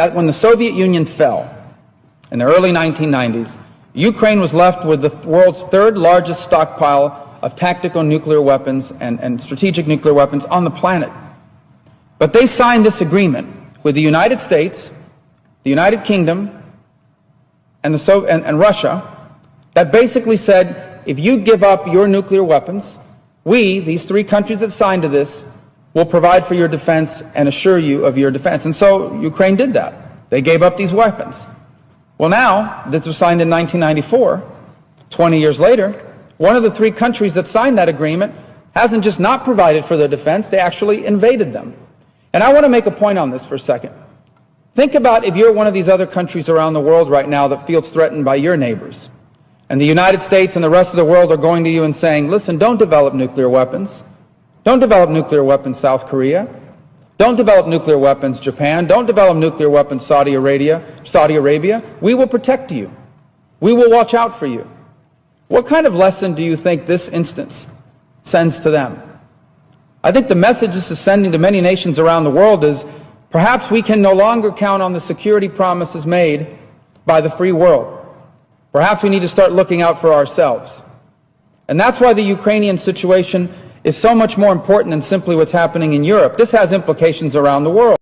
that when the Soviet Union fell in the early 1990s, Ukraine was left with the world's third largest stockpile of tactical nuclear weapons and strategic nuclear weapons on the planet. But they signed this agreement with the United States, the United Kingdom, and Russia that basically said, if you give up your nuclear weapons, we, these three countries that signed to this, will provide for your defense and assure you of your defense. And so Ukraine did that. They gave up these weapons. Well, now, this was signed in 1994, 20 years later, one of the three countries that signed that agreement hasn't just not provided for their defense, they actually invaded them. And I want to make a point on this for a second. Think about if you're one of these other countries around the world right now that feels threatened by your neighbors. And the United States and the rest of the world are going to you and saying, listen, don't develop nuclear weapons. Don't develop nuclear weapons, South Korea. Don't develop nuclear weapons, Japan. Don't develop nuclear weapons, Saudi Arabia. We will protect you. We will watch out for you. What kind of lesson do you think this instance sends to them? I think the message this is sending to many nations around the world is perhaps we can no longer count on the security promises made by the free world. Perhaps we need to start looking out for ourselves. And that's why the Ukrainian situation is so much more important than simply what's happening in Europe. This has implications around the world.